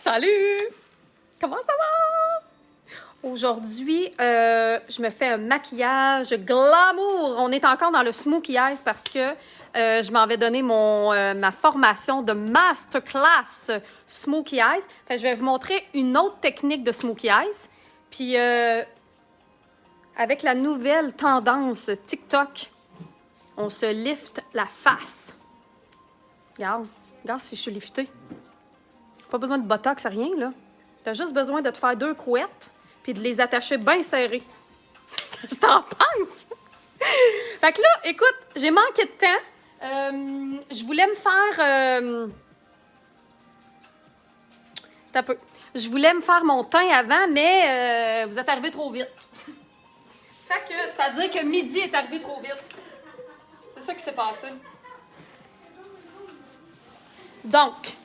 Salut! Comment ça va? Aujourd'hui, je me fais un maquillage glamour. On est encore dans le smokey eyes parce que je m'en vais donner ma formation de masterclass smokey eyes. Fait que je vais vous montrer une autre technique de smokey eyes. Puis, avec la nouvelle tendance TikTok, on se lift la face. Regarde si je suis liftée. Pas besoin de botox, rien, là. T'as juste besoin de te faire 2 couettes puis de les attacher bien serrées. Qu'est-ce que t'en penses? Fait que là, écoute, j'ai manqué de temps. Je voulais me faire... T'as peu. Je voulais me faire mon teint avant, mais vous êtes arrivés trop vite. Fait que, c'est-à-dire que midi est arrivé trop vite. C'est ça qui s'est passé. Donc...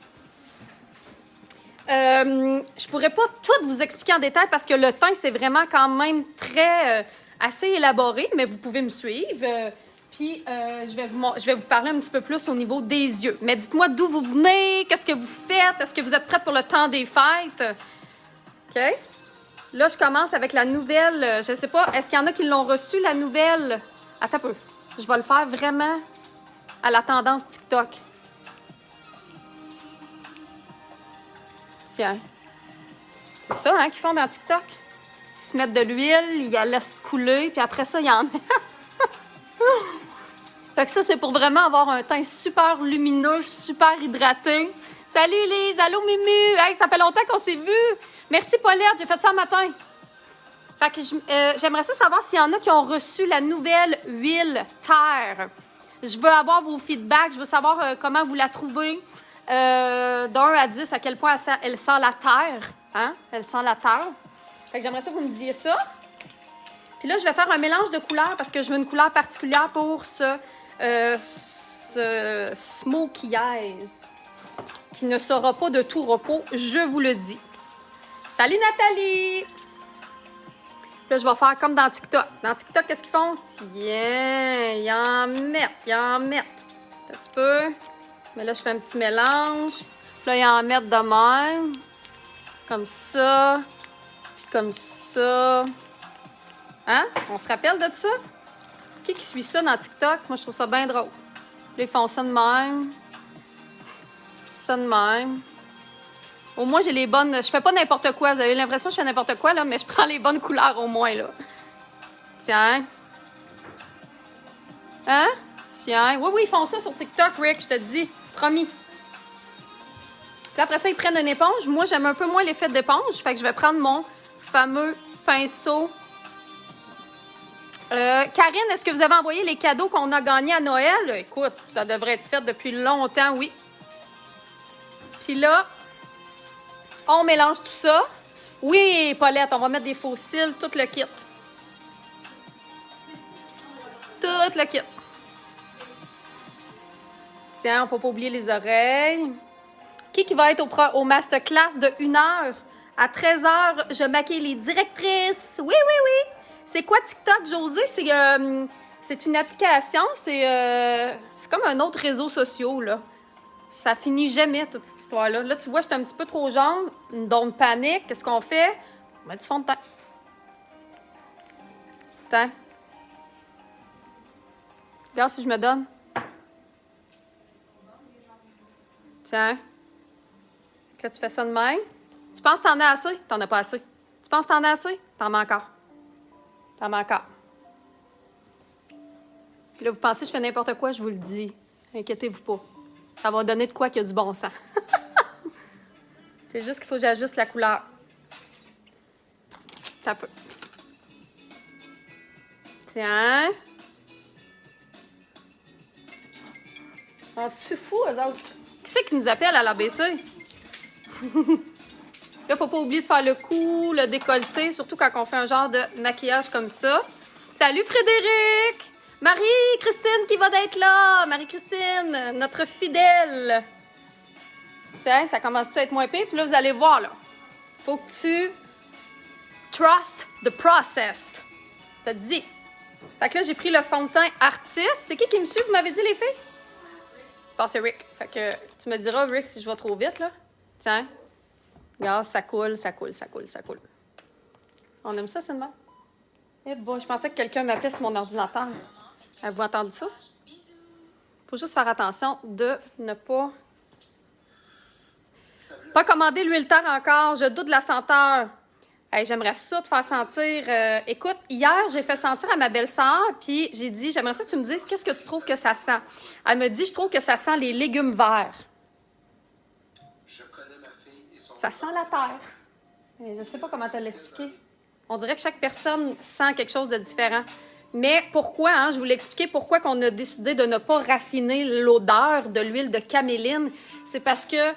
je pourrais pas tout vous expliquer en détail parce que le teint, c'est vraiment quand même assez élaboré, mais vous pouvez me suivre. Puis, je vais vous parler un petit peu plus au niveau des yeux. Mais dites-moi d'où vous venez, qu'est-ce que vous faites, est-ce que vous êtes prête pour le temps des fêtes? OK? Là, je commence avec la nouvelle, je sais pas, est-ce qu'il y en a qui l'ont reçue, la nouvelle? Attends un peu. Je vais le faire vraiment à la tendance TikTok. Tiens. C'est ça, hein, qu'ils font dans TikTok. Ils se mettent de l'huile, ils la laissent couler, puis après ça, ils en mettent. Fait que ça, c'est pour vraiment avoir un teint super lumineux, super hydraté. Salut Lise, allô Mimu! Hey, ça fait longtemps qu'on s'est vus! Merci Paulette, j'ai fait ça le matin. Fait que j'aimerais ça savoir s'il y en a qui ont reçu la nouvelle huile terre. Je veux avoir vos feedbacks, je veux savoir comment vous la trouvez. D'1 à 10, à quel point elle sent la terre. Hein? Elle sent la terre. Fait que j'aimerais ça que vous me disiez ça. Puis là, je vais faire un mélange de couleurs parce que je veux une couleur particulière pour ce smokey eyes qui ne sera pas de tout repos, je vous le dis. Salut Nathalie! Là, je vais faire comme dans TikTok. Dans TikTok, qu'est-ce qu'ils font? Tiens, ils en mettent. Un petit peu. Mais là, je fais un petit mélange. Puis là, ils en mettent de même. Comme ça. Puis comme ça. Hein? On se rappelle de ça? Qui suit ça dans TikTok? Moi, je trouve ça bien drôle. Là, ils font ça de même. Ça de même. Au moins, j'ai les bonnes... Je fais pas n'importe quoi. Vous avez l'impression que je fais n'importe quoi, là, mais je prends les bonnes couleurs au moins, là. Tiens. Hein? Tiens. Oui, ils font ça sur TikTok, Rick, je te dis. Promis. Puis après ça, ils prennent une éponge. Moi, j'aime un peu moins l'effet d'éponge. Fait que je vais prendre mon fameux pinceau. Karine, est-ce que vous avez envoyé les cadeaux qu'on a gagnés à Noël? Écoute, ça devrait être fait depuis longtemps, oui. Puis là, on mélange tout ça. Oui, Paulette, on va mettre des faux cils, tout le kit. Tout le kit. Tiens, faut pas oublier les oreilles. Qui va être au masterclass de 1 heure? À 13h, je maquille les directrices. Oui. C'est quoi TikTok, Josée? C'est une application. C'est comme un autre réseau social, là. Ça finit jamais, toute cette histoire-là. Là, tu vois, j'étais un petit peu trop jaune. Donc, panique. Qu'est-ce qu'on fait? On met du fond de teint. Tiens. Regarde si je me donne. Tiens. Là, tu fais ça de même. Tu penses que t'en as assez? T'en as pas assez. Tu penses que t'en as assez? T'en manques encore. T'en manques encore. Puis là, vous pensez que je fais n'importe quoi, je vous le dis. Inquiétez-vous pas. Ça va donner de quoi qu'il y a du bon sens. C'est juste qu'il faut que j'ajuste la couleur. T'as peu. Tiens. Tu fou, eux autres? Qui c'est qui nous appelle à l'ABC? Là, faut pas oublier de faire le cou, le décolleté, surtout quand on fait un genre de maquillage comme ça. Salut Frédéric! Marie-Christine qui va d'être là! Marie-Christine, notre fidèle! Tiens, ça commence à être moins pire. Puis là, vous allez voir, là. Faut que tu trust the process. T'as dit. Fait que là, j'ai pris le fond de teint artiste. C'est qui me suit? Vous m'avez dit, les filles? Bon, c'est Rick. Fait que tu me diras, Rick, si je vais trop vite, là. Tiens. Regarde, ça coule, ça coule, ça coule, ça coule. On aime ça, c'est de même? Eh bon, je pensais que quelqu'un m'appelait sur mon ordinateur. Avez-vous entendu ça? Faut juste faire attention de ne pas commander l'huile terre encore. Je doute de la senteur. Hey, j'aimerais ça te faire sentir. Écoute, hier, j'ai fait sentir à ma belle-sœur, puis j'ai dit, j'aimerais ça que tu me dises qu'est-ce que tu trouves que ça sent. Elle me dit, je trouve que ça sent les légumes verts. Ça sent la terre. Et je ne sais pas comment te l'expliquer. On dirait que chaque personne sent quelque chose de différent. Mais pourquoi, hein, je voulais expliquer pourquoi on a décidé de ne pas raffiner l'odeur de l'huile de caméline. C'est parce que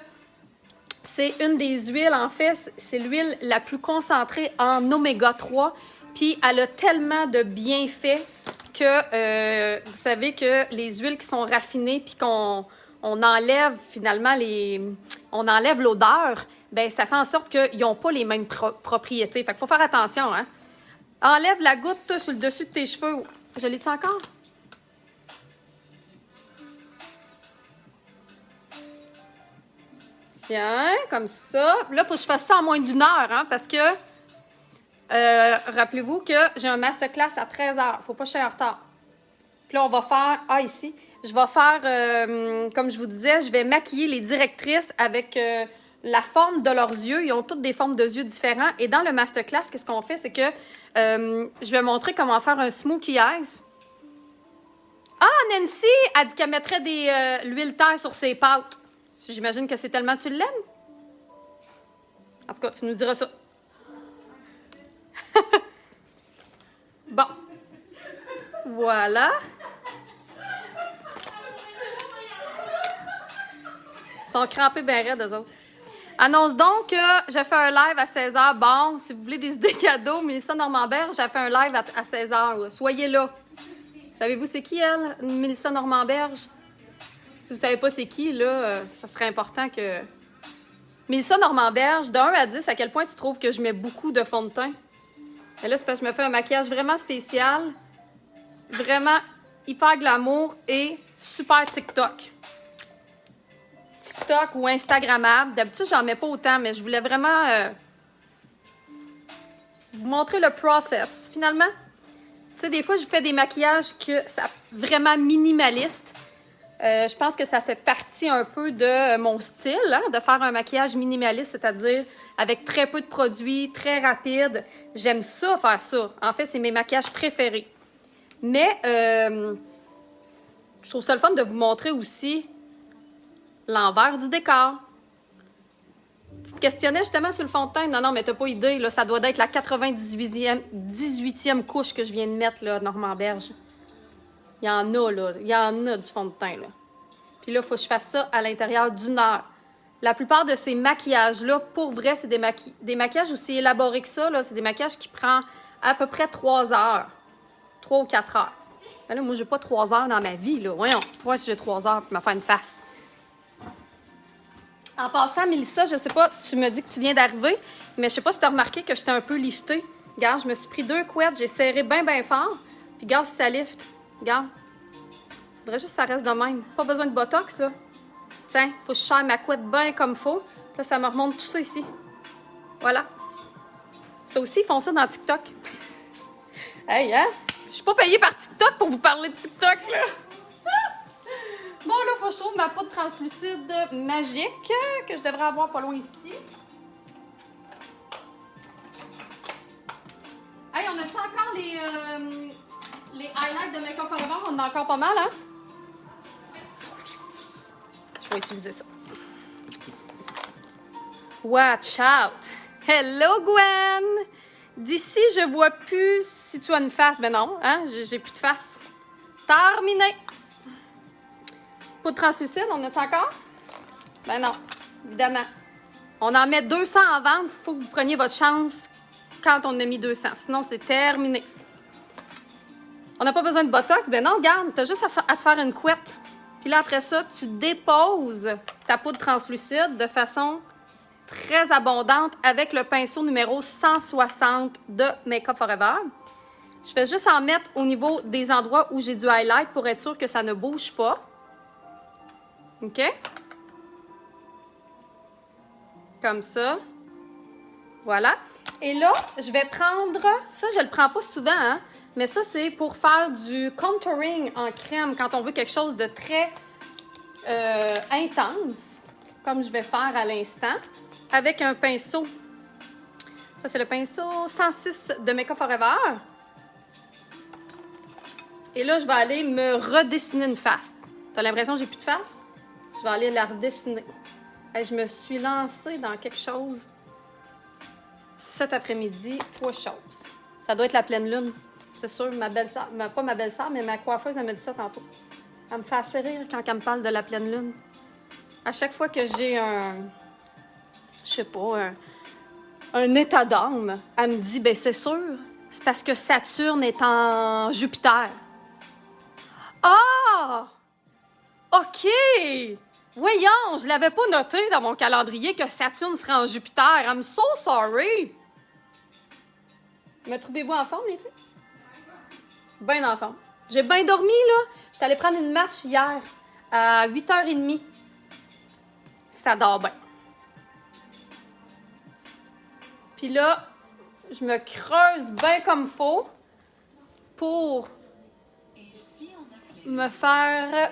c'est une des huiles, en fait, c'est l'huile la plus concentrée en oméga 3. Puis elle a tellement de bienfaits que vous savez que les huiles qui sont raffinées puis qu'on enlève finalement on enlève l'odeur, ben ça fait en sorte qu'ils n'ont pas les mêmes propriétés. Fait qu'il faut faire attention, hein. Enlève la goutte sur le dessus de tes cheveux. Je l'ai-tu encore? Tiens, comme ça. Là, il faut que je fasse ça en moins d'1 heure, hein, parce que rappelez-vous que j'ai un masterclass à 13h. Il ne faut pas que je sois en retard. Puis là, on va faire... Ah, ici. Je vais faire, comme je vous disais, je vais maquiller les directrices avec la forme de leurs yeux. Ils ont toutes des formes de yeux différents. Et dans le masterclass, qu'est-ce qu'on fait? C'est que je vais montrer comment faire un smokey eyes. Ah, Nancy a dit qu'elle mettrait l'huile terre sur ses pâtes. J'imagine que c'est tellement tu l'aimes. En tout cas, tu nous diras ça. Bon. Voilà. Ils sont crampés bien raides, eux autres. Annonce donc que j'ai fait un live à 16h. Bon, si vous voulez des idées cadeaux, Mélissa Normand-Berge, j'ai fait un live à 16h. Soyez là. Savez-vous c'est qui, elle, Mélissa Normand-Berge? Si vous ne savez pas c'est qui, là, ça serait important que... Mélissa Normand-Berge, de 1 à 10, à quel point tu trouves que je mets beaucoup de fond de teint? Et là, c'est parce que je me fais un maquillage vraiment spécial, vraiment hyper glamour et super TikTok. TikTok ou Instagrammable. D'habitude, j'en mets pas autant, mais je voulais vraiment vous montrer le process. Finalement, tu sais, des fois, je fais des maquillages que ça vraiment minimaliste. Je pense que ça fait partie un peu de mon style, hein, de faire un maquillage minimaliste, c'est-à-dire avec très peu de produits, très rapide. J'aime ça, faire ça. En fait, c'est mes maquillages préférés. Mais je trouve ça le fun de vous montrer aussi l'envers du décor. Tu te questionnais justement sur le fond de teint? Non, mais t'as pas idée, là, ça doit être la 18e couche que je viens de mettre, là, Normand-Berge. Il y en a, là. Il y en a du fond de teint, là. Puis là, il faut que je fasse ça à l'intérieur d'1 heure. La plupart de ces maquillages-là, pour vrai, c'est des maquillages aussi élaborés que ça, là. C'est des maquillages qui prennent à peu près 3 heures. 3 ou 4 heures. Mais là, moi, j'ai pas 3 heures dans ma vie, là. Voyons, pourquoi si j'ai 3 heures pour me faire une face? En passant, Mélissa, je sais pas, tu me dis que tu viens d'arriver, mais je sais pas si tu as remarqué que j'étais un peu liftée. Regarde, je me suis pris 2 couettes, j'ai serré bien, bien fort. Puis regarde si ça lift. Regarde. Faudrait juste que ça reste de même. Pas besoin de botox, là. Tiens, faut que je serre ma couette bien comme faut. Puis là, ça me remonte tout ça ici. Voilà. Ça aussi, ils font ça dans TikTok. Hey, hein? Je suis pas payée par TikTok pour vous parler de TikTok, là. Bon, là, faut que je trouve ma poudre translucide magique que je devrais avoir pas loin ici. Hey, on a-tu encore les highlights de Make-up Forever? On en a encore pas mal, hein? Je vais utiliser ça. Watch out! Hello, Gwen! D'ici, je vois plus si tu as une face. Ben non, hein? J'ai plus de face. Terminé! Poudre translucide, on a-tu encore? Ben non, évidemment. On en met 200 en vente. Il faut que vous preniez votre chance quand on a mis 200. Sinon, c'est terminé. On n'a pas besoin de botox. Ben non, regarde, tu as juste à te faire une couette. Puis là, après ça, tu déposes ta poudre translucide de façon très abondante avec le pinceau numéro 160 de Make-up Forever. Je vais juste en mettre au niveau des endroits où j'ai du highlight pour être sûr que ça ne bouge pas. OK? Comme ça. Voilà. Et là, je vais prendre... Ça, je le prends pas souvent, hein? Mais ça, c'est pour faire du contouring en crème quand on veut quelque chose de très intense, comme je vais faire à l'instant, avec un pinceau. Ça, c'est le pinceau 106 de Makeup Forever. Et là, je vais aller me redessiner une face. T'as l'impression que j'ai plus de face? Je vais aller la redessiner. Et je me suis lancée dans quelque chose cet après-midi. 3 choses. Ça doit être la pleine lune. C'est sûr, ma belle-sœur, pas ma belle-sœur, mais ma coiffeuse, elle me dit ça tantôt. Elle me fait assez rire quand elle me parle de la pleine lune. À chaque fois que j'ai un état d'âme, elle me dit, ben c'est sûr, c'est parce que Saturne est en Jupiter. Ah! OK! Voyons, je l'avais pas noté dans mon calendrier que Saturne serait en Jupiter. I'm so sorry! Me trouvez-vous en forme, les filles? Bien en forme. J'ai bien dormi, là. J'étais allée prendre une marche hier à 8h30. Ça dort bien. Puis là, je me creuse bien comme faut pour me faire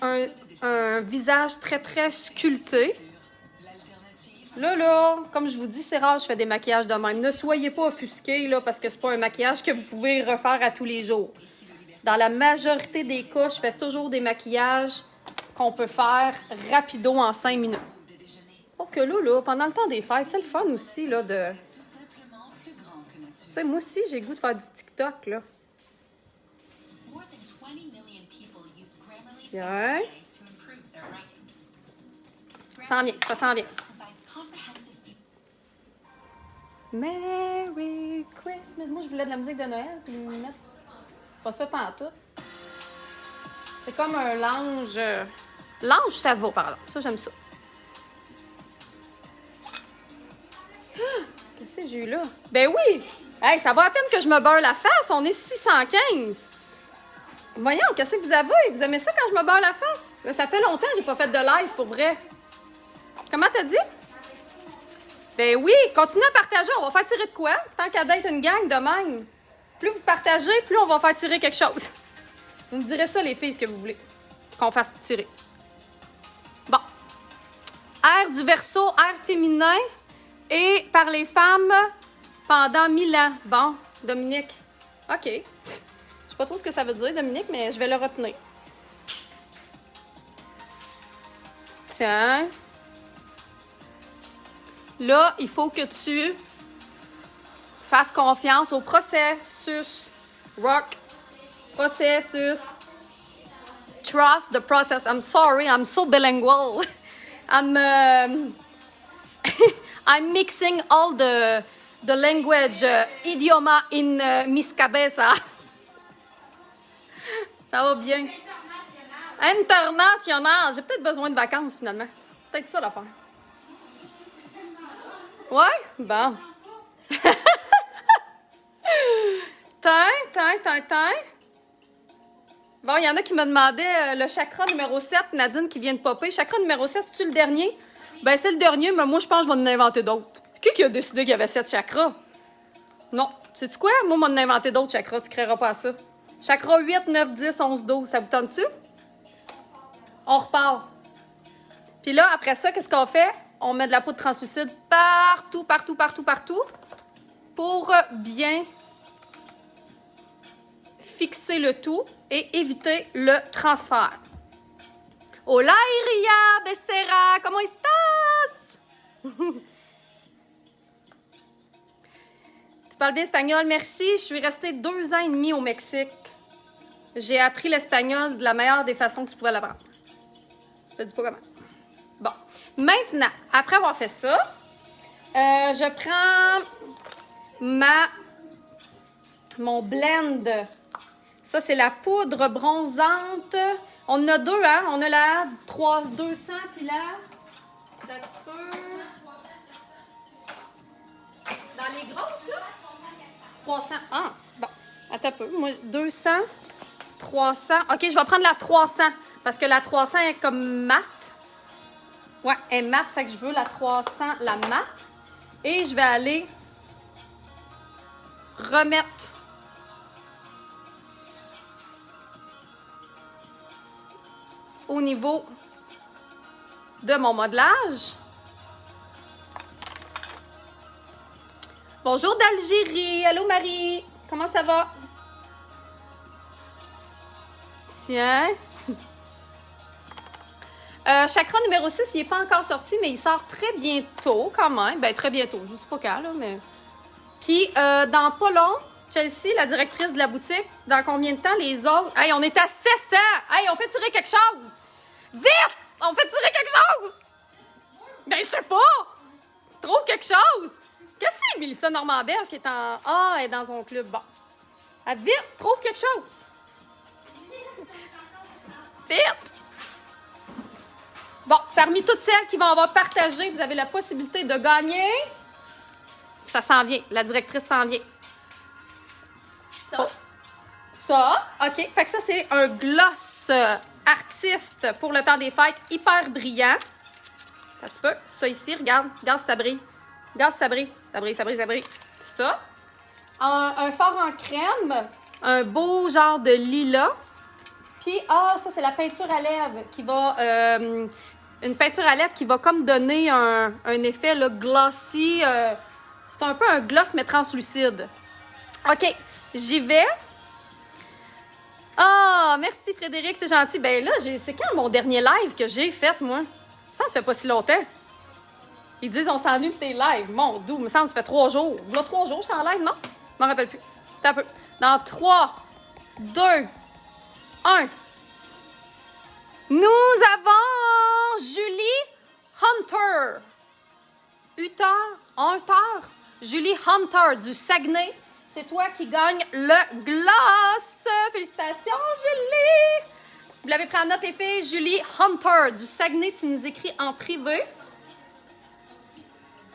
un visage très, très sculpté. Là, comme je vous dis, c'est rare, je fais des maquillages de même. Ne soyez pas offusqués, là, parce que c'est pas un maquillage que vous pouvez refaire à tous les jours. Dans la majorité des cas, je fais toujours des maquillages qu'on peut faire rapido en 5 minutes. Sauf que là, pendant le temps des fêtes, c'est le fun aussi, là, de... Tu sais, moi aussi, j'ai le goût de faire du TikTok, là. Bien. Ça sent bien. Merry Christmas. Moi, je voulais de la musique de Noël, puis me mettre pas ça pantoute. C'est comme un lange. Lange, ça va, par exemple. Ça, j'aime ça. Qu'est-ce que j'ai eu là? Ben oui! Hey, ça va à peine que je me beurre la face. On est 615. Voyons, qu'est-ce que vous avez? Vous aimez ça quand je me beurre la face? Ça fait longtemps que j'ai pas fait de live, pour vrai. Comment t'as dit? Ben oui, continuez à partager. On va faire tirer de quoi? Tant qu'à d'être une gang de même. Plus vous partagez, plus on va faire tirer quelque chose. Vous me direz ça, les filles, ce que vous voulez qu'on fasse tirer. Bon. Air du Verseau, air féminin et par les femmes pendant 1000 ans. Bon, Dominique. OK. Je sais pas trop ce que ça veut dire, Dominique, mais je vais le retenir. Tiens. Là, il faut que tu fasses confiance au processus. Rock. Processus. Trust the process. I'm sorry, I'm so bilingual. I'm mixing all the language idioma in mis cabeza. Ça va bien. International. J'ai peut-être besoin de vacances, finalement. Peut-être ça, l'affaire. Ouais? Bon. Tiens. Bon, il y en a qui me demandaient le chakra numéro 7, Nadine qui vient de popper. Chakra numéro 7, c'est-tu le dernier? Ben, c'est le dernier, mais moi, je pense que je vais en inventer d'autres. Qui a décidé qu'il y avait 7 chakras? Non. Sais-tu quoi? Moi, je vais en inventer d'autres chakras. Tu ne créeras pas à ça. Chakra 8, 9, 10, 11, 12. Ça vous tente-tu? On repart. Puis là, après ça, qu'est-ce qu'on fait? On met de la poudre translucide partout pour bien fixer le tout et éviter le transfert. Hola, Iria Becerra, ¿cómo estás? Tu parles bien espagnol, merci. Je suis restée 2 ans et demi au Mexique. J'ai appris l'espagnol de la meilleure des façons que tu pouvais l'apprendre. Je te dis pas comment. Bon. Maintenant, après avoir fait ça, je prends mon blend. Ça, c'est la poudre bronzante. On en a 2, hein? On a la 200, puis la... Dans les grosses, là? 300. Ah, bon. Attends un peu. Moi, 200, 300. OK, je vais prendre la 300, parce que la 300 est comme mate. Ouais, elle est mate, fait que je veux la 300, la mate. Et je vais aller remettre au niveau de mon modelage. Bonjour d'Algérie. Allô Marie. Comment ça va? Tiens. Chakra numéro 6, il n'est pas encore sorti, mais il sort très bientôt quand même. Ben, très bientôt. Je ne sais pas quand, là, mais... Puis, dans pas long, Chelsea, la directrice de la boutique, dans combien de temps les autres... Hey, on est à 700! Hey, on fait tirer quelque chose! Vite! On fait tirer quelque chose! Ben, je sais pas! Trouve quelque chose! Qu'est-ce que c'est, Mélissa Normand-Berge qui est en... Ah, elle est dans son club. Bon. Ah, vite! Trouve quelque chose! Vite! Bon, parmi toutes celles qui vont avoir partagé, vous avez la possibilité de gagner. Ça s'en vient. La directrice s'en vient. Ça. Oh. Ça. OK. Fait que ça, c'est un gloss artiste pour le temps des fêtes hyper brillant. Un petit peu. Ça ici, regarde. Regarde si ça brille. Regarde si ça brille. Ça brille, ça brille, ça brille. Ça. Un fard en crème. Un beau genre de lilas. Puis, ça, c'est la peinture à lèvres qui va... une peinture à lèvres qui va comme donner un effet là, glossy. C'est un peu un gloss, mais translucide. OK, j'y vais. Ah, merci Frédéric, c'est gentil. Ben là, c'est quand mon dernier live que j'ai fait, moi? Ça se fait pas si longtemps. Ils disent, on s'ennuie de tes lives. Mon doux, me semble, ça fait 3 jours. Là, 3 jours, j'étais en live, non? Je m'en rappelle plus. T'as un peu. Dans 3, 2, 1. Nous avons Julie Hunter. Hunter. Julie Hunter du Saguenay. C'est toi qui gagne le gloss. Félicitations, Julie. Vous l'avez pris en note, les filles. Julie Hunter du Saguenay. Tu nous écris en privé.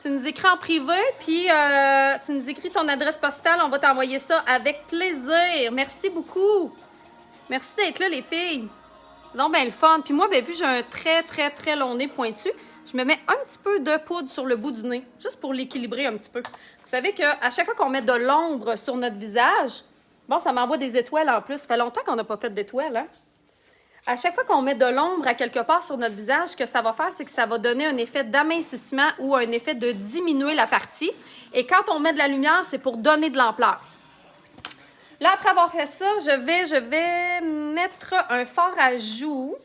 Tu nous écris en privé, puis tu nous écris ton adresse postale. On va t'envoyer ça avec plaisir. Merci beaucoup. Merci d'être là, les filles. Donc, ben le fun. Puis moi, ben vu que j'ai un très, très, très long nez pointu, je me mets un petit peu de poudre sur le bout du nez, juste pour l'équilibrer un petit peu. Vous savez qu'à chaque fois qu'on met de l'ombre sur notre visage, bon, ça m'envoie des étoiles en plus. Ça fait longtemps qu'on n'a pas fait d'étoiles, hein? À chaque fois qu'on met de l'ombre à quelque part sur notre visage, ce que ça va faire, c'est que ça va donner un effet d'amincissement ou un effet de diminuer la partie. Et quand on met de la lumière, c'est pour donner de l'ampleur. Là, après avoir fait ça, je vais mettre un fard à joues.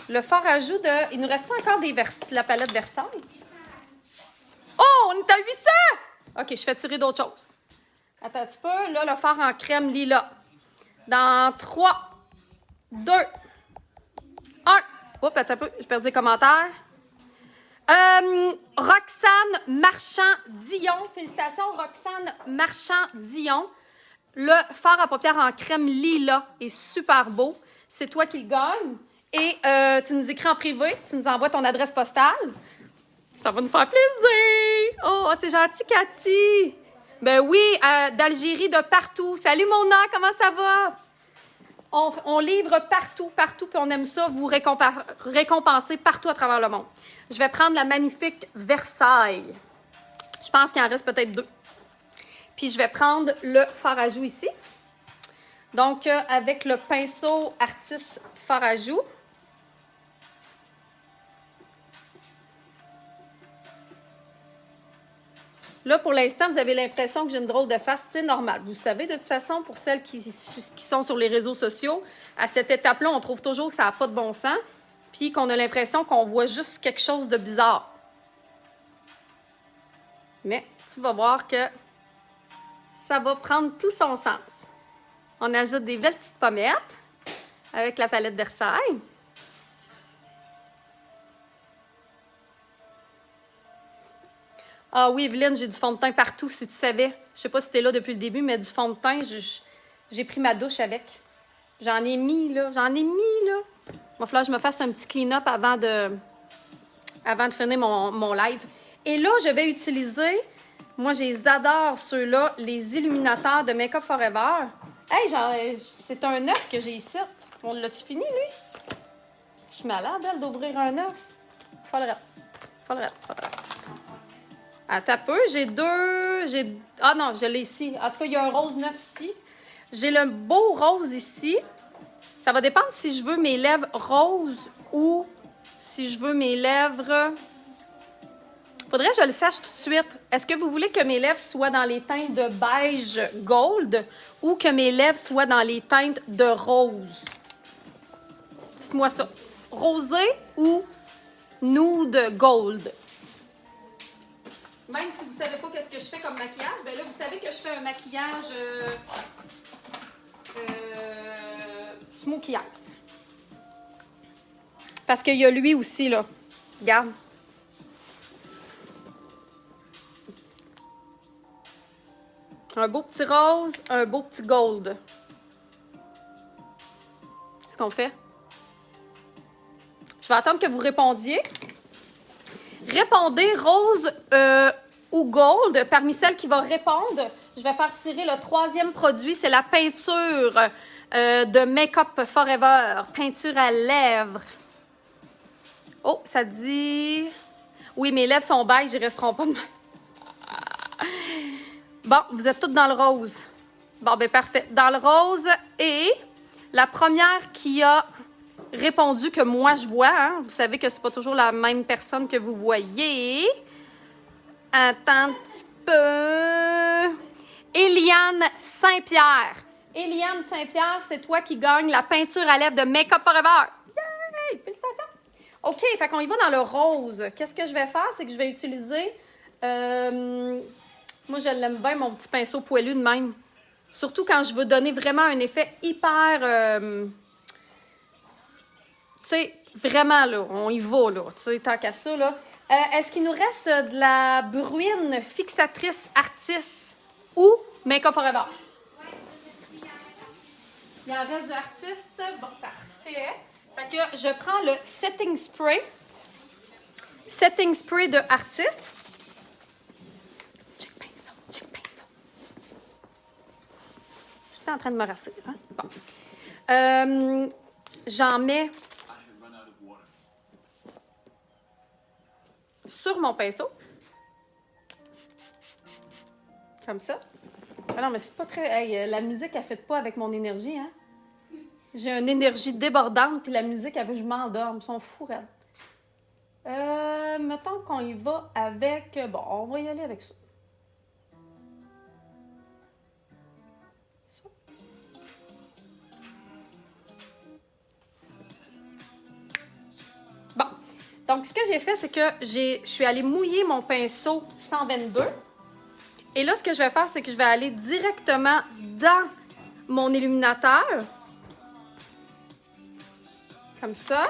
Le fard à joues de... Il nous reste encore la palette Versailles. Oh, on est à 800! OK, je fais tirer d'autres choses. Attends un petit peu. Là, le fard en crème lilas. Dans 3, 2, 1. Oups, attends un peu. J'ai perdu les commentaires. Roxane Marchand-Dion. Félicitations, Roxane Marchand-Dion. Le fard à paupières en crème lilas est super beau. C'est toi qui le gagnes. Et tu nous écris en privé. Tu nous envoies ton adresse postale. Ça va nous faire plaisir. Oh, c'est gentil, Cathy. Ben oui, d'Algérie, de partout. Salut, Mona, comment ça va? On livre partout, puis on aime ça, vous récompenser partout à travers le monde. Je vais prendre la magnifique Versailles. Je pense qu'il en reste peut-être 2. Puis je vais prendre le fard à joues ici. Donc, avec le pinceau artiste fard à joues. Là, pour l'instant, vous avez l'impression que j'ai une drôle de face. C'est normal. Vous savez, de toute façon, pour celles qui sont sur les réseaux sociaux, à cette étape-là, on trouve toujours que ça n'a pas de bon sens, puis qu'on a l'impression qu'on voit juste quelque chose de bizarre. Mais tu vas voir que ça va prendre tout son sens. On ajoute des belles petites pommettes avec la palette Versailles. Ah oui, Evelyne, j'ai du fond de teint partout, si tu savais. Je sais pas si t'es là depuis le début, mais du fond de teint, j'ai pris ma douche avec. J'en ai mis, là. Il va falloir que je me fasse un petit clean-up avant de finir mon live. Et là, je vais utiliser, moi, je les adore, ceux-là, les illuminateurs de Make Up Forever. Hey, c'est un œuf que j'ai ici. On l'a-tu fini, lui? Tu es malade, elle, d'ouvrir un œuf? Faudrait. Attends un peu, j'ai deux... Ah non, je l'ai ici. En tout cas, il y a un rose neuf ici. J'ai le beau rose ici. Ça va dépendre si je veux mes lèvres roses ou si je veux mes lèvres... Faudrait que je le sache tout de suite. Est-ce que vous voulez que mes lèvres soient dans les teintes de beige gold ou que mes lèvres soient dans les teintes de rose? Dites-moi ça. Rosé ou nude gold? Même si vous ne savez pas qu'est-ce que je fais comme maquillage, bien là, vous savez que je fais un maquillage Smokey Eyes. Parce qu'il y a lui aussi, là. Regarde. Un beau petit rose, un beau petit gold. C'est ce qu'on fait. Je vais attendre que vous répondiez. Répondez rose ou gold. Parmi celles qui vont répondre, je vais faire tirer le troisième produit. C'est la peinture de Make Up Forever. Peinture à lèvres. Oh, ça dit... Oui, mes lèvres sont beige, ils resteront pas de même. Bon, vous êtes toutes dans le rose. Bon, ben parfait. Dans le rose et la première qui a répondu que moi je vois, hein, vous savez que c'est pas toujours la même personne que vous voyez. Attends un petit peu. Eliane Saint-Pierre. Eliane Saint-Pierre, c'est toi qui gagne la peinture à lèvres de Make Up Forever. Yay! Félicitations! OK, fait qu'on y va dans le rose. Qu'est-ce que je vais faire? C'est que je vais utiliser... moi, je l'aime bien, mon petit pinceau poilu de même. Surtout quand je veux donner vraiment un effet hyper... tu sais, vraiment, là, on y va, là. Tu sais, tant qu'à ça, là. Est-ce qu'il nous reste de la bruine fixatrice artiste ou Make-up Forever? Il en reste du artiste. Bon, parfait. Fait que je prends le setting spray. Setting spray de artiste. Check bien ça, check bien ça. J'étais en train de me rassurer, hein? Bon. J'en mets sur mon pinceau. Comme ça. Ah non, mais c'est pas très... Hey, la musique, elle ne fait pas avec mon énergie, hein? J'ai une énergie débordante, puis la musique, elle veut que je m'endorme. Ils sont fous, raides. Mettons qu'on y va avec... Bon, on va y aller avec ça. Ça. Bon. Donc, ce que j'ai fait, c'est que je suis allée mouiller mon pinceau 122. Et là, ce que je vais faire, c'est que je vais aller directement dans mon illuminateur. Comme ça.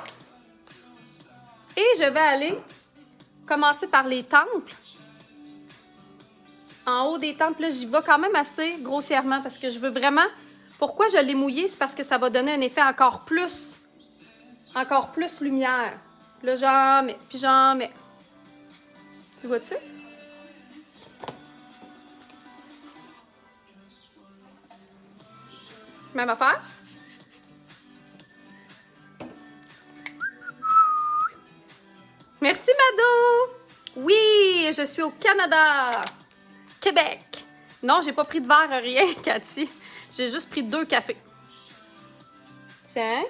Et je vais aller commencer par les temples. En haut des temples, là, j'y vais quand même assez grossièrement parce que je veux vraiment... Pourquoi je l'ai mouillé? C'est parce que ça va donner un effet encore plus lumière. Là, j'en mets, puis j'en mets. Tu vois-tu? Même affaire. Merci, Mado! Oui, je suis au Canada. Québec. Non, j'ai pas pris de verre, rien, Cathy. J'ai juste pris 2 cafés. Tiens.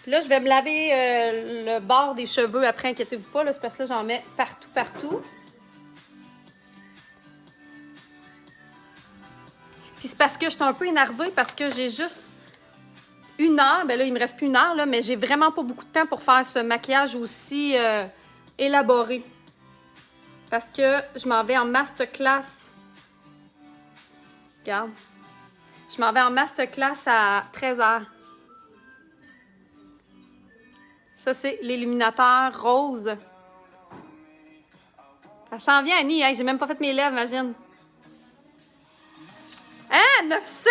Puis là, je vais me laver le bord des cheveux après, inquiétez-vous pas. Là, c'est parce que là, j'en mets partout, partout. Puis c'est parce que je suis un peu énervée parce que j'ai juste 1 heure. Ben là, il me reste plus 1 heure, là, mais j'ai vraiment pas beaucoup de temps pour faire ce maquillage aussi élaboré. Parce que je m'en vais en masterclass. Regarde. Je m'en vais en masterclass à 13h. Ça, c'est l'illuminateur rose. Ça s'en vient, Annie. Hey, j'ai même pas fait mes lèvres, imagine. Hein? 900?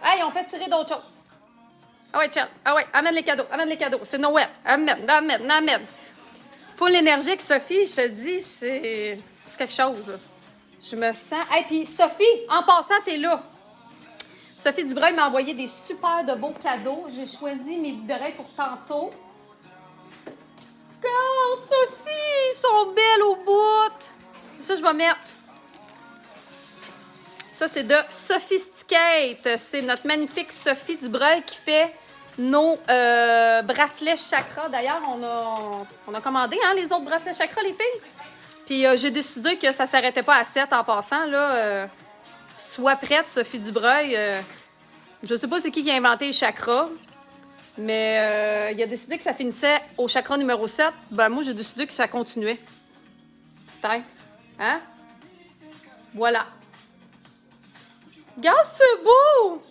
Hey, on fait tirer d'autres choses. Ah ouais, chill. Ah ouais, amène les cadeaux. Amène les cadeaux. C'est Noël. Amène. Full énergique, Sophie, je te dis, c'est quelque chose. Là. Je me sens... Hey, puis Sophie, en passant, t'es là. Sophie Dubreuil m'a envoyé des super de beaux cadeaux. J'ai choisi mes boucles d'oreilles pour tantôt. Regarde, Sophie, ils sont je vais mettre... Ça, c'est de Sophisticate. C'est notre magnifique Sophie Dubreuil qui fait nos bracelets chakra. D'ailleurs, on a commandé les autres bracelets chakra, les filles. Puis j'ai décidé que ça ne s'arrêtait pas à 7 en passant. Là, sois prête, Sophie Dubreuil. Je sais pas c'est qui a inventé les chakras, mais il a décidé que ça finissait au chakra numéro 7. Ben moi, j'ai décidé que ça continuait. Putain. Hein? Voilà. Regarde, c'est beau!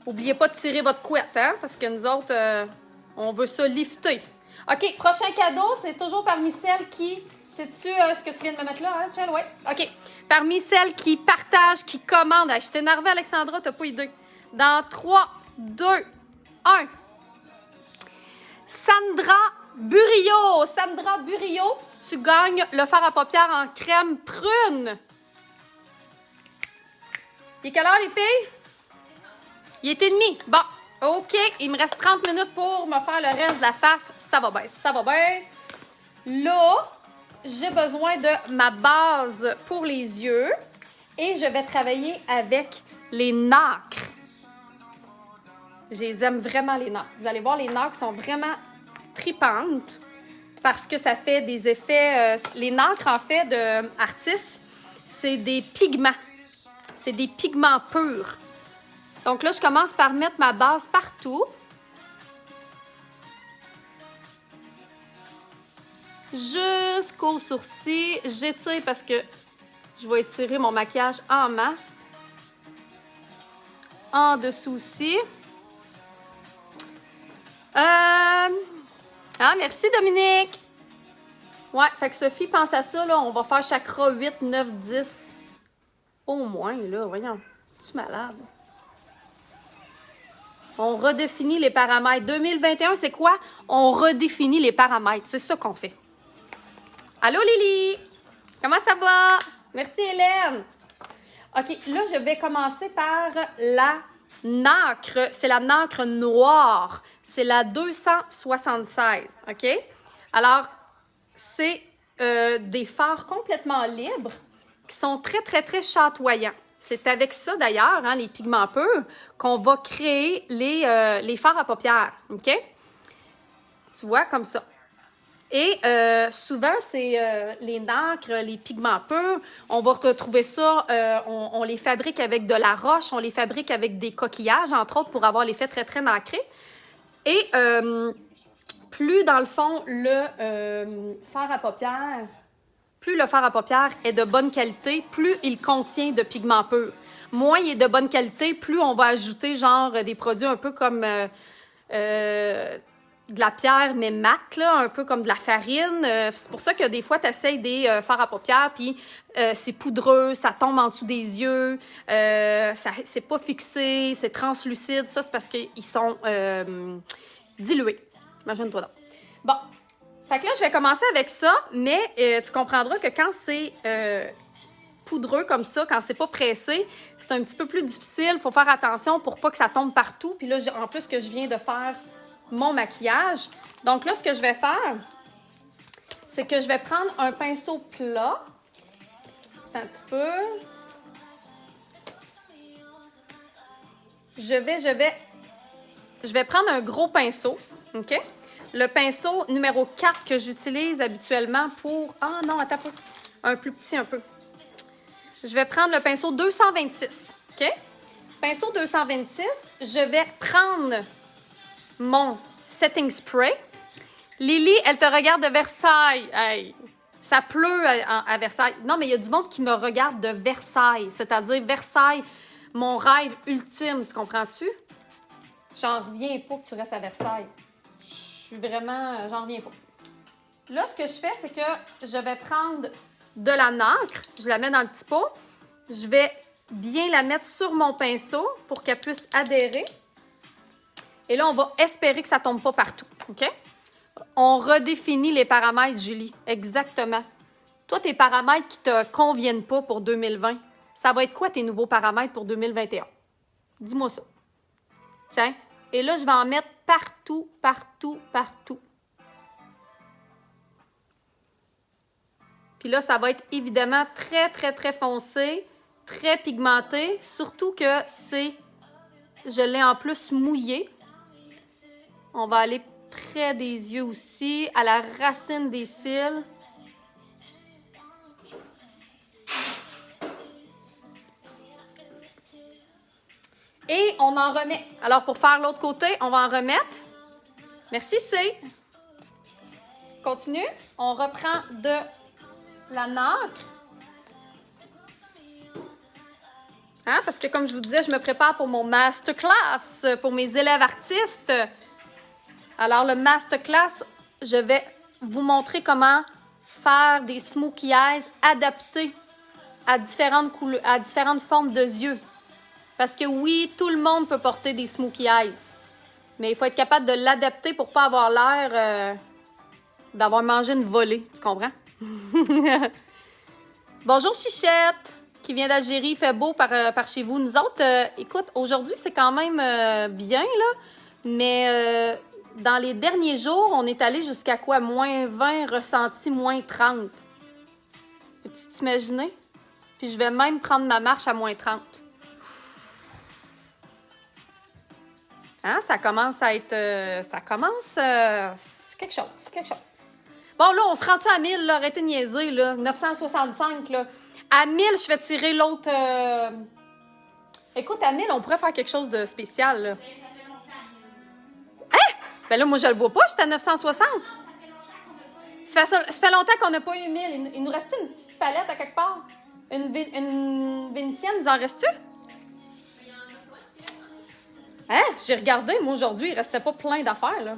Oubliez pas de tirer votre couette, hein? Parce que nous autres, on veut ça lifter. OK, prochain cadeau, c'est toujours parmi celles qui... Sais-tu ce que tu viens de me mettre là, hein, Chel? Ouais. OK. Parmi celles qui partagent, qui commandent. Je t'ai énervée, Alexandra, t'as pas idée. Dans 3, 2, 1. Sandra Burillo. Sandra Burillo, tu gagnes le fard à paupières en crème prune. Il est quelle heure, les filles? Il est 1h30. Bon, OK. Il me reste 30 minutes pour me faire le reste de la face. Ça va bien, ça va bien. Là, j'ai besoin de ma base pour les yeux et je vais travailler avec les nacres. Je les aime vraiment, les nacres. Vous allez voir, les nacres sont vraiment tripantes parce que ça fait des effets... les nacres, en fait, de Artis, c'est des pigments. C'est des pigments purs. Donc là, je commence par mettre ma base partout. Jusqu'au sourcil. J'étire parce que je vais étirer mon maquillage en masse. En dessous aussi. Ah, merci Dominique. Ouais, fait que Sophie pense à ça, là. On va faire chakra 8, 9, 10. Au moins, là, voyons. Tu malade. On redéfinit les paramètres. 2021, c'est quoi? On redéfinit les paramètres. C'est ça qu'on fait. Allô, Lily? Comment ça va? Merci, Hélène. OK, là, je vais commencer par la nacre. C'est la nacre noire. C'est la 276, OK? Alors, c'est des fards complètement libres qui sont très, très, très chatoyants. C'est avec ça, d'ailleurs, hein, les pigments purs, qu'on va créer les fards à paupières, OK? Tu vois, comme ça. Et souvent, c'est les nacres, les pigments purs. On va retrouver ça, on les fabrique avec de la roche, on les fabrique avec des coquillages, entre autres, pour avoir l'effet très, très nacré. Et plus, dans le fond, le fard à paupières... Plus le fard à paupières est de bonne qualité, plus il contient de pigments purs. Moins il est de bonne qualité, plus on va ajouter genre des produits un peu comme de la pierre mais mat, là, un peu comme de la farine. C'est pour ça que des fois, tu essaies des fards à paupières, puis c'est poudreux, ça tombe en dessous des yeux, c'est pas fixé, c'est translucide. Ça, c'est parce qu'ils sont dilués. Imagine-toi donc. Bon. Fait que là, je vais commencer avec ça, mais tu comprendras que quand c'est poudreux comme ça, quand c'est pas pressé, c'est un petit peu plus difficile. Il faut faire attention pour pas que ça tombe partout. Puis là, en plus que je viens de faire mon maquillage. Donc là, ce que je vais faire, c'est que je vais prendre un pinceau plat. Un petit peu. Je vais prendre un gros pinceau, OK? Le pinceau numéro 4 que j'utilise habituellement pour... Ah non, attends un peu. Un plus petit un peu. Je vais prendre le pinceau 226, OK? Pinceau 226, je vais prendre mon setting spray. Lily, elle te regarde de Versailles. Hey, ça pleut à Versailles. Non, mais il y a du monde qui me regarde de Versailles. C'est-à-dire Versailles, mon rêve ultime. Tu comprends-tu? J'en reviens pas que tu restes à Versailles. Je suis vraiment... J'en reviens pas. Là, ce que je fais, c'est que je vais prendre de la nacre. Je la mets dans le petit pot. Je vais bien la mettre sur mon pinceau pour qu'elle puisse adhérer. Et là, on va espérer que ça ne tombe pas partout. OK? On redéfinit les paramètres, Julie. Exactement. Toi, tes paramètres qui ne te conviennent pas pour 2020, ça va être quoi tes nouveaux paramètres pour 2021? Dis-moi ça. Tiens. Et là, je vais en mettre partout, partout, partout. Puis là, ça va être évidemment très, très, très foncé, très pigmenté. Surtout que je l'ai en plus mouillé. On va aller près des yeux aussi, à la racine des cils. Et on en remet. Alors, pour faire l'autre côté, on va en remettre. Merci, C. Continue. On reprend de la nacre. Hein? Parce que, comme je vous disais, je me prépare pour mon masterclass, pour mes élèves artistes. Alors, le masterclass, je vais vous montrer comment faire des smokey eyes adaptés à différentes couleurs, à différentes formes de yeux. Parce que oui, tout le monde peut porter des smokey eyes. Mais il faut être capable de l'adapter pour ne pas avoir l'air d'avoir mangé une volée. Tu comprends? Bonjour Chichette, qui vient d'Algérie. Il fait beau par chez vous. Nous autres, écoute, aujourd'hui, c'est quand même bien, là. Mais dans les derniers jours, on est allé jusqu'à quoi? Moins 20, ressenti moins 30. Peux-tu t'imaginer? Puis je vais même prendre ma marche à moins 30. Hein? Ça commence à être... c'est quelque chose, c'est quelque chose. Bon, là, on se rend-tu à 1000, là? Arrêtez de niaiser, là. 965, là. À 1000, je vais tirer l'autre... Écoute, à 1000, on pourrait faire quelque chose de spécial, là. Hein? Ben là, moi, je le vois pas, j'étais à 960. Ça fait longtemps qu'on n'a pas eu 1000. Il nous reste une petite palette à quelque part? Une vénitienne, il en reste-tu? Hein? J'ai regardé, moi, aujourd'hui, il restait pas plein d'affaires, là.